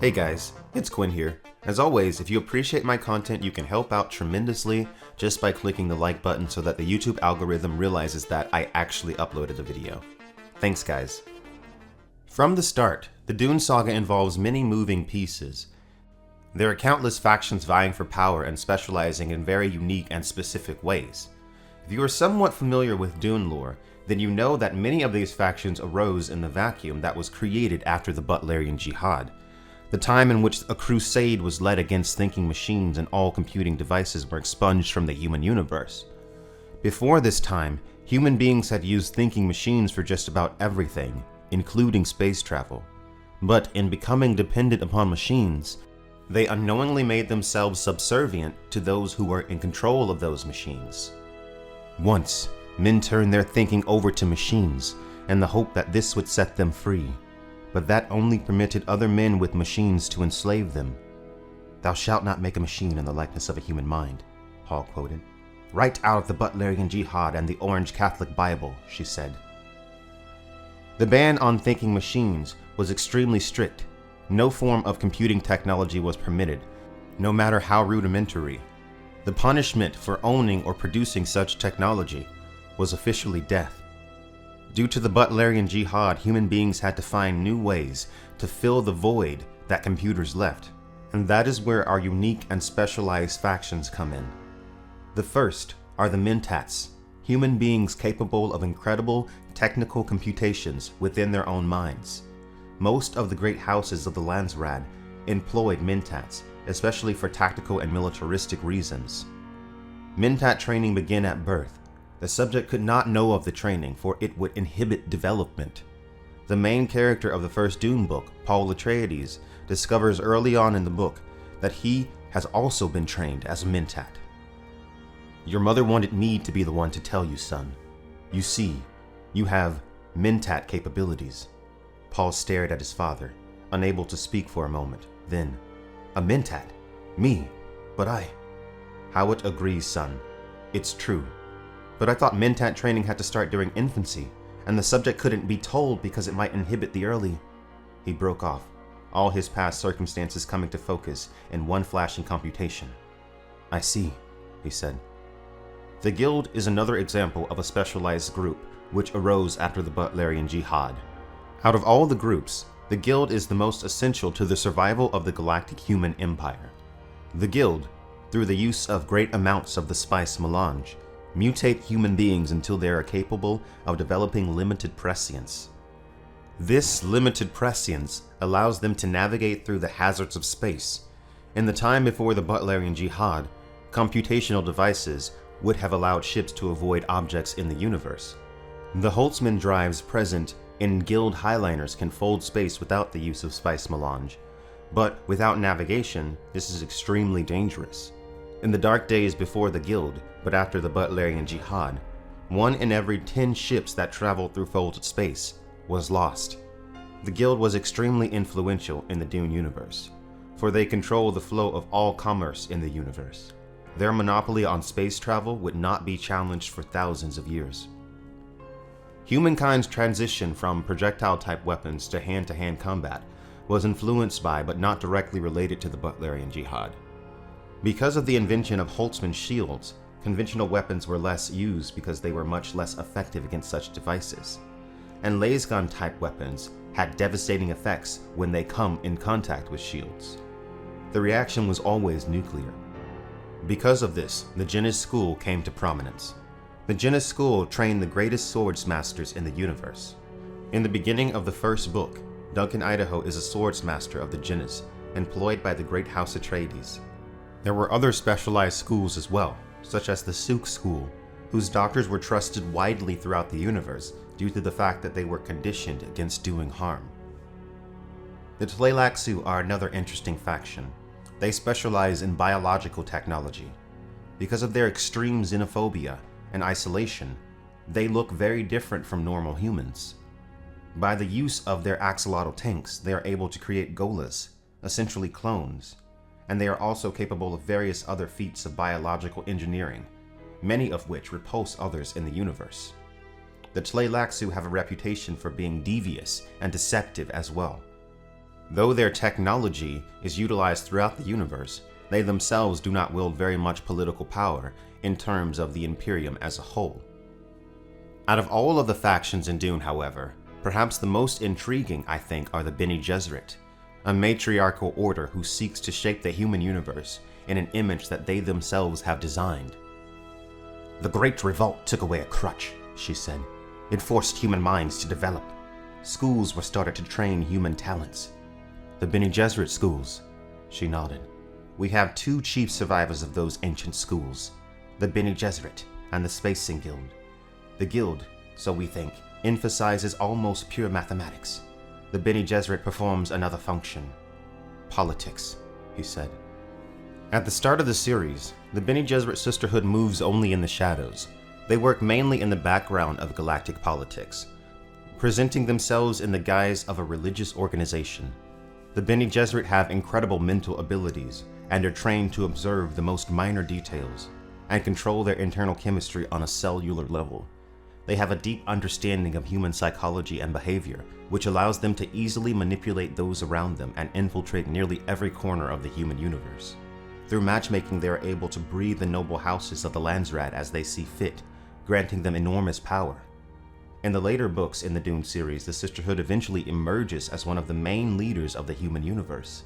Hey guys, it's Quinn here. As always, if you appreciate my content, you can help out tremendously just by clicking the like button so that the YouTube algorithm realizes that I actually uploaded a video. Thanks guys. From the start, the Dune saga involves many moving pieces. There are countless factions vying for power and specializing in very unique and specific ways. If you are somewhat familiar with Dune lore, then you know that many of these factions arose in the vacuum that was created after the Butlerian Jihad, the time in which a crusade was led against thinking machines and all computing devices were expunged from the human universe. Before this time, human beings had used thinking machines for just about everything, including space travel. But in becoming dependent upon machines, they unknowingly made themselves subservient to those who were in control of those machines. Once, men turned their thinking over to machines in the hope that this would set them free. But that only permitted other men with machines to enslave them. "Thou shalt not make a machine in the likeness of a human mind," Paul quoted. "Right out of the Butlerian Jihad and the Orange Catholic Bible," she said. The ban on thinking machines was extremely strict. No form of computing technology was permitted, no matter how rudimentary. The punishment for owning or producing such technology was officially death. Due to the Butlerian Jihad, human beings had to find new ways to fill the void that computers left. And that is where our unique and specialized factions come in. The first are the Mintats, human beings capable of incredible technical computations within their own minds. Most of the great houses of the Landsraad employed Mintats, especially for tactical and militaristic reasons. Mintat training began at birth. The subject could not know of the training, for it would inhibit development. The main character of the first Dune book, Paul Atreides, discovers early on in the book that he has also been trained as a Mintat. "Your mother wanted me to be the one to tell you, son. You see, you have Mintat capabilities." Paul stared at his father, unable to speak for a moment. Then, "A Mintat? Me? But Howard agrees, son. It's true. But I thought Mintat training had to start during infancy, and the subject couldn't be told because it might inhibit the early..." He broke off, all his past circumstances coming to focus in one flashing computation. "I see," he said. The Guild is another example of a specialized group which arose after the Butlerian Jihad. Out of all the groups, the Guild is the most essential to the survival of the galactic human empire. The Guild, through the use of great amounts of the spice melange, mutate human beings until they are capable of developing limited prescience. This limited prescience allows them to navigate through the hazards of space. In the time before the Butlerian Jihad, computational devices would have allowed ships to avoid objects in the universe. The Holtzman drives present in Guild highliners can fold space without the use of spice melange, but without navigation, this is extremely dangerous. In the dark days before the Guild, but after the Butlerian Jihad, 1 in every 10 ships that traveled through folded space was lost. The Guild was extremely influential in the Dune universe, for they control the flow of all commerce in the universe. Their monopoly on space travel would not be challenged for thousands of years. Humankind's transition from projectile-type weapons to hand-to-hand combat was influenced by but not directly related to the Butlerian Jihad. Because of the invention of Holtzman's shields, conventional weapons were less used because they were much less effective against such devices. And lasgun-type weapons had devastating effects when they come in contact with shields. The reaction was always nuclear. Because of this, the Genis School came to prominence. The Genis School trained the greatest swords masters in the universe. In the beginning of the first book, Duncan Idaho is a swords master of the Genis, employed by the great House Atreides. There were other specialized schools as well, such as the Sook School, whose doctors were trusted widely throughout the universe due to the fact that they were conditioned against doing harm. The Telalaksu are another interesting faction. They specialize in biological technology. Because of their extreme xenophobia and isolation, they look very different from normal humans. By the use of their axolotl tanks, they are able to create golas, essentially clones, and they are also capable of various other feats of biological engineering, many of which repulse others in the universe. The Telalaksu have a reputation for being devious and deceptive as well. Though their technology is utilized throughout the universe, they themselves do not wield very much political power in terms of the Imperium as a whole. Out of all of the factions in Dune, however, perhaps the most intriguing, I think, are the Bini Jesuit, a matriarchal order who seeks to shape the human universe in an image that they themselves have designed. "The Great Revolt took away a crutch," she said. "It forced human minds to develop. Schools were started to train human talents." "The Bini Jesuit schools," she nodded. "We have two chief survivors of those ancient schools, the Bini Jesuit and the Spacing Guild. The Guild, so we think, emphasizes almost pure mathematics. The Bini Jesuit performs another function. Politics," he said. At the start of the series, the Bini Jesuit Sisterhood moves only in the shadows. They work mainly in the background of galactic politics, presenting themselves in the guise of a religious organization. The Bini Jesuit have incredible mental abilities and are trained to observe the most minor details and control their internal chemistry on a cellular level. They have a deep understanding of human psychology and behavior, which allows them to easily manipulate those around them and infiltrate nearly every corner of the human universe. Through matchmaking, they are able to breed the noble houses of the Landsraad as they see fit, granting them enormous power. In the later books in the Dune series, the Sisterhood eventually emerges as one of the main leaders of the human universe.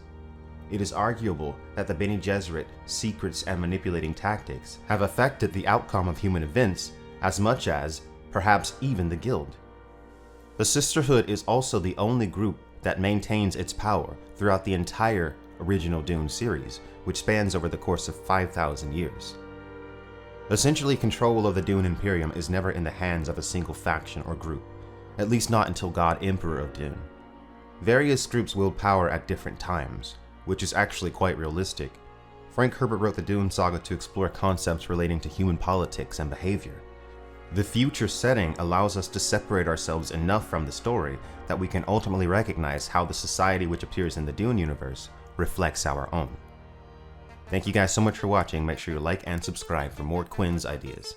It is arguable that the Bini Jesuit secrets and manipulating tactics have affected the outcome of human events as much as, perhaps even the Guild. The Sisterhood is also the only group that maintains its power throughout the entire original Dune series, which spans over the course of 5,000 years. Essentially, control of the Dune Imperium is never in the hands of a single faction or group, at least not until God Emperor of Dune. Various groups wield power at different times, which is actually quite realistic. Frank Herbert wrote the Dune saga to explore concepts relating to human politics and behavior. The future setting allows us to separate ourselves enough from the story that we can ultimately recognize how the society which appears in the Dune universe reflects our own. Thank you guys so much for watching. Make sure you like and subscribe for more Quinn's ideas.